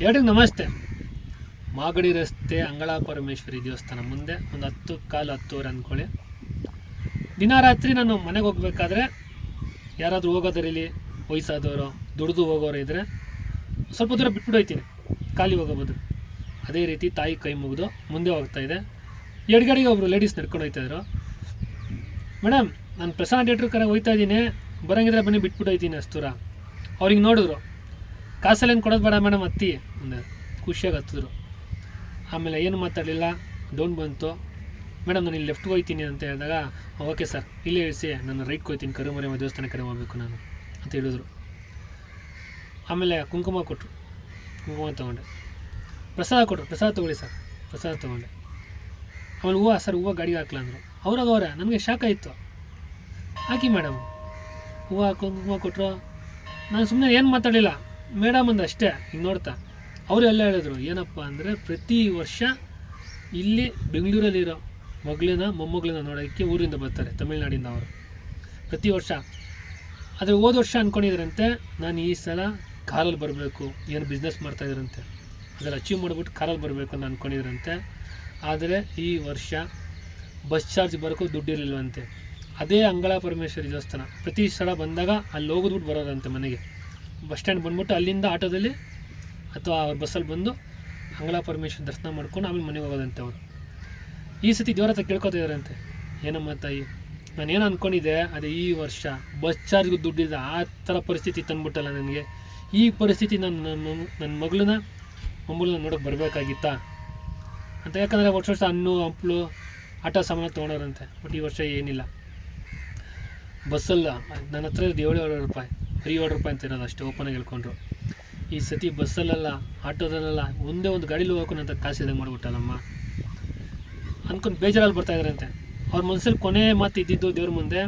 ಎಲ್ರಿಗೂ ನಮಸ್ತೆ. ಮಾಗಡಿ ರಸ್ತೆ ಅಂಗಳ ಪರಮೇಶ್ವರಿ ದೇವಸ್ಥಾನ ಮುಂದೆ ಒಂದು 10:15 ಅಂದ್ಕೊಳ್ಳಿ. ದಿನ ರಾತ್ರಿ ನಾನು ಮನೆಗೆ ಹೋಗ್ಬೇಕಾದ್ರೆ ಯಾರಾದರೂ ಹೋಗೋದರಲ್ಲಿ ವಯಸ್ಸಾದವರು ದುಡಿದು ಹೋಗೋರು ಇದ್ದರೆ ಸ್ವಲ್ಪ ದೂರ ಬಿಟ್ಬಿಟ್ಟು ಹೋಗ್ತೀನಿ, ಖಾಲಿ ಹೋಗೋಬೋದು. ಅದೇ ರೀತಿ ತಾಯಿ ಕೈ ಮುಗಿದು ಮುಂದೆ ಹೋಗ್ತಾಯಿದೆ. ಎಡಗಡೆಗೆ ಒಬ್ಬರು ಲೇಡೀಸ್ ನಡ್ಕೊಂಡು ಹೋಗ್ತಾಯಿದ್ರು. ಮೇಡಮ್, ನಾನು ಪ್ರಸನ್ನ ಥಿಯೇಟ್ರ್ ಕಡೆ ಹೋಗ್ತಾ ಇದ್ದೀನಿ, ಬರೋಂಗಿದ್ರೆ ಬನ್ನಿ, ಬಿಟ್ಬಿಟ್ಟು ಹೋಗ್ತೀನಿ ಅಷ್ಟು ದೂರ. ಅವ್ರಿಗೆ ನೋಡಿದ್ರು, ಕಾಸಲ್ಲೇನು ಕೊಡೋದು ಬೇಡ ಮೇಡಮ್ ಅತ್ತಿ ಅಂದರೆ ಖುಷಿಯಾಗಿ ಹತ್ತಿದ್ರು. ಆಮೇಲೆ ಏನು ಮಾತಾಡಲಿಲ್ಲ, ಡೌನ್ ಬಂತು. ಮೇಡಮ್ ನಾನು ಇಲ್ಲಿ ಲೆಫ್ಟ್ಗೆ ಹೋಗ್ತೀನಿ ಅಂತ ಹೇಳಿದಾಗ, ಓಕೆ ಸರ್ ಇಲ್ಲೇ ಇಳಿಸಿ, ನಾನು ರೈಟ್ಗೆ ಹೋಗ್ತೀನಿ, ಕರುಮರಿಯಮ್ಮ ದೇವಸ್ಥಾನ ಕಡೆ ಹೋಗಬೇಕು ನಾನು ಅಂತ ಹೇಳಿದ್ರು. ಆಮೇಲೆ ಕುಂಕುಮ ಕೊಟ್ಟರು, ಕುಂಕುಮ ತೊಗೊಂಡೆ. ಪ್ರಸಾದ ಕೊಟ್ಟರು, ಪ್ರಸಾದ ತೊಗೊಳ್ಳಿ ಸರ್, ಪ್ರಸಾದ ತೊಗೊಂಡೆ. ಆಮೇಲೆ ಹೂವು ಸರ್, ಹೂವು ಗಾಡಿಗೆ ಹಾಕ್ಲ ಅಂದರು. ಅವ್ರಾಗವ್ರೆ ನನಗೆ ಶಾಕ್ ಆಯಿತು. ಹಾಕಿ ಮೇಡಮ್, ಹೂವು ಕುಂಕುಮ ಕೊಟ್ಟರು. ನಾನು ಸುಮ್ಮನೆ ಏನು ಮಾತಾಡಲಿಲ್ಲ, ಮೇಡಮ್ ಅಂದ ಅಷ್ಟೇ. ಹಿಂಗೆ ನೋಡ್ತಾ ಅವರು ಎಲ್ಲ ಹೇಳಿದ್ರು, ಏನಪ್ಪ ಅಂದರೆ ಪ್ರತಿ ವರ್ಷ ಇಲ್ಲಿ ಬೆಂಗಳೂರಲ್ಲಿರೋ ಮೊಮ್ಮಗಳನ್ನ ನೋಡೋಕ್ಕೆ ಊರಿಂದ ಬರ್ತಾರೆ, ತಮಿಳ್ನಾಡಿಂದ ಅವರು ಪ್ರತಿ ವರ್ಷ. ಆದರೆ ಹೋದ ವರ್ಷ ಅಂದ್ಕೊಂಡಿದ್ರಂತೆ ನಾನು ಈ ಸಲ ಕಾರಲ್ಲಿ ಬರಬೇಕು, ಏನು ಬಿಸ್ನೆಸ್ ಮಾಡ್ತಾಯಿದ್ರಂತೆ, ಅದರಲ್ಲಿ ಅಚೀವ್ ಮಾಡಿಬಿಟ್ಟು ಕಾರಲ್ಲಿ ಬರಬೇಕು ಅಂತ ಅಂದ್ಕೊಂಡಿದ್ರಂತೆ. ಆದರೆ ಈ ವರ್ಷ ಬಸ್ ಚಾರ್ಜ್ ಬರೋಕ್ಕೂ ದುಡ್ಡು ಇರಲಿಲ್ಲವಂತೆ. ಅದೇ ಅಂಗಳ ಪರಮೇಶ್ವರಿ ದೇವಸ್ಥಾನ ಪ್ರತಿ ಸಲ ಬಂದಾಗ ಅಲ್ಲಿ ಹೋಗೋದ್ಬಿಟ್ಟು ಬರೋದಂತೆ ಮನೆಗೆ. ಬಸ್ ಸ್ಟ್ಯಾಂಡ್ ಬಂದ್ಬಿಟ್ಟು ಅಲ್ಲಿಂದ ಆಟೋದಲ್ಲಿ ಅಥವಾ ಅವ್ರ ಬಸ್ಸಲ್ಲಿ ಬಂದು ಅಂಗಳ ಪರಮೇಶ್ವರಿ ದರ್ಶನ ಮಾಡ್ಕೊಂಡು ಆಮೇಲೆ ಮನೆಗೆ ಹೋಗೋದಂತೆ ಅವರು. ಈ ಸತಿ ದೇವರ ಹತ್ರ ಕೇಳ್ಕೊತಾ ಇದ್ದಾರಂತೆ, ಏನಮ್ಮ ತಾಯಿ, ನಾನೇನು ಅಂದ್ಕೊಂಡಿದ್ದೆ ಅದೇ ಈ ವರ್ಷ ಬಸ್ ಚಾರ್ಜ್ಗೂ ದುಡ್ಡಿಲ್ಲ, ಆ ಥರ ಪರಿಸ್ಥಿತಿ ತಂದ್ಬಿಟ್ಟಲ್ಲ ನನಗೆ. ಈ ಪರಿಸ್ಥಿತಿ ನನ್ನ ಮೊಮ್ಮಗಳನ್ನ ನೋಡೋಕೆ ಬರಬೇಕಾಗಿತ್ತಾ ಅಂತ. ಯಾಕಂದರೆ ವರ್ಷ ಹಣ್ಣು ಹಂಪಲು ಆಟೋ ಸಾಮಾನು ತೊಗೊಂಡವ್ರಂತೆ. ಬಟ್ ಈ ವರ್ಷ ಏನಿಲ್ಲ. ಬಸ್ಸಲ್ಲ ನನ್ನ ಹತ್ರ 700 ರೂಪಾಯಿ, 700 ರೂಪಾಯಿ ಅಂತ ಇರೋದು ಅಷ್ಟೇ, ಓಪನಾಗಿ ಹೇಳ್ಕೊಂಡ್ರು. ಈ ಸತಿ ಬಸ್ಸಲ್ಲೆಲ್ಲ ಆಟೋದಲ್ಲೆಲ್ಲ ಒಂದೇ ಒಂದು ಗಾಡೀಲಿ ಹೋಗೋಕ್ಕೂ ನನ್ನ ಕಾಸು ಇದ್ದಂಗೆ ಮಾಡಿಬಿಟ್ಟಲ್ಲಮ್ಮ ಅಂದ್ಕೊಂಡು ಬೇಜಾರಲ್ಲಿ ಬರ್ತಾಯಿದ್ರಂತೆ. ಅವ್ರ ಮನಸ್ಸಲ್ಲಿ ಕೊನೆ ಮಾತು ಇದ್ದಿದ್ದು ದೇವ್ರ ಮುಂದೆ,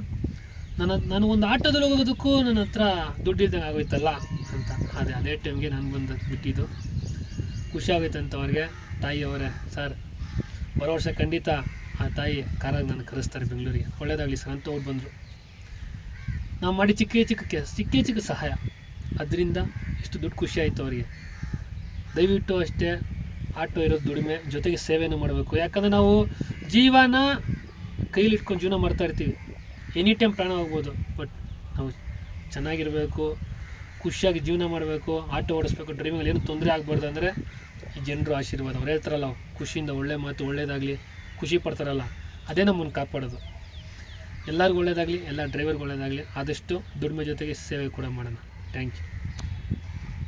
ನಾನು ಒಂದು ಆಟೋದಲ್ಲಿ ಹೋಗೋದಕ್ಕೂ ನನ್ನ ಹತ್ರ ದುಡ್ಡು ಇದ್ದಂಗೆ ಆಗೋಯ್ತಲ್ಲ ಅಂತ. ಅದೇ ಟೈಮ್ಗೆ ನಾನು ಬಂದು ಬಿಟ್ಟಿದ್ದು. ಖುಷಿ ಆಗೋಯ್ತಂತ ಅವ್ರಿಗೆ. ತಾಯಿಯವರೇ, ಸರ್ ಬರೋ ವರ್ಷ ಖಂಡಿತ ಆ ತಾಯಿ ಕಾರಾಗಿ ನಾನು ಕರೆಸ್ತಾರೆ ಬೆಂಗಳೂರಿಗೆ, ಒಳ್ಳೇದಾಗಲಿ ಸರ್ ಅಂತ ಅವ್ರು ಬಂದರು. ನಾವು ಮಾಡಿ ಚಿಕ್ಕ ಸಹಾಯ, ಅದರಿಂದ ಎಷ್ಟು ದುಡ್ಡು ಖುಷಿ ಆಯಿತು ಅವರಿಗೆ. ದಯವಿಟ್ಟು ಅಷ್ಟೇ ಆಟೋ ಇರೋದು ದುಡಿಮೆ ಜೊತೆಗೆ ಸೇವೆನೂ ಮಾಡಬೇಕು. ಯಾಕಂದರೆ ನಾವು ಜೀವನ ಕೈಲಿಟ್ಕೊಂಡು ಜೀವನ ಮಾಡ್ತಾಯಿರ್ತೀವಿ, ಎನಿ ಟೈಮ್ ಪ್ರಾಣ ಹೋಗ್ಬೋದು. ಬಟ್ ನಾವು ಚೆನ್ನಾಗಿರಬೇಕು, ಖುಷಿಯಾಗಿ ಜೀವನ ಮಾಡಬೇಕು, ಆಟೋ ಓಡಿಸ್ಬೇಕು, ಡ್ರೈವಿಂಗಲ್ಲಿ ಏನು ತೊಂದರೆ ಆಗಬಾರ್ದು. ಅಂದರೆ ಈ ಜನರು ಆಶೀರ್ವಾದ, ಅವ್ರು ಹೇಳ್ತಾರಲ್ಲ ಖುಷಿಯಿಂದ ಒಳ್ಳೆ ಮಾತು ಒಳ್ಳೆಯದಾಗಲಿ, ಖುಷಿ ಪಡ್ತಾರಲ್ಲ, ಅದೇ ನಮ್ಮನ್ನು ಕಾಪಾಡೋದು. ಎಲ್ಲರಿಗೂ ಒಳ್ಳೆಯದಾಗಲಿ, ಎಲ್ಲ ಡ್ರೈವರ್ಗೆ ಒಳ್ಳೆಯದಾಗಲಿ. ಆದಷ್ಟು ದುಡಿಮೆ ಜೊತೆಗೆ ಸೇವೆ ಕೂಡ ಮಾಡೋಣ. Thank you.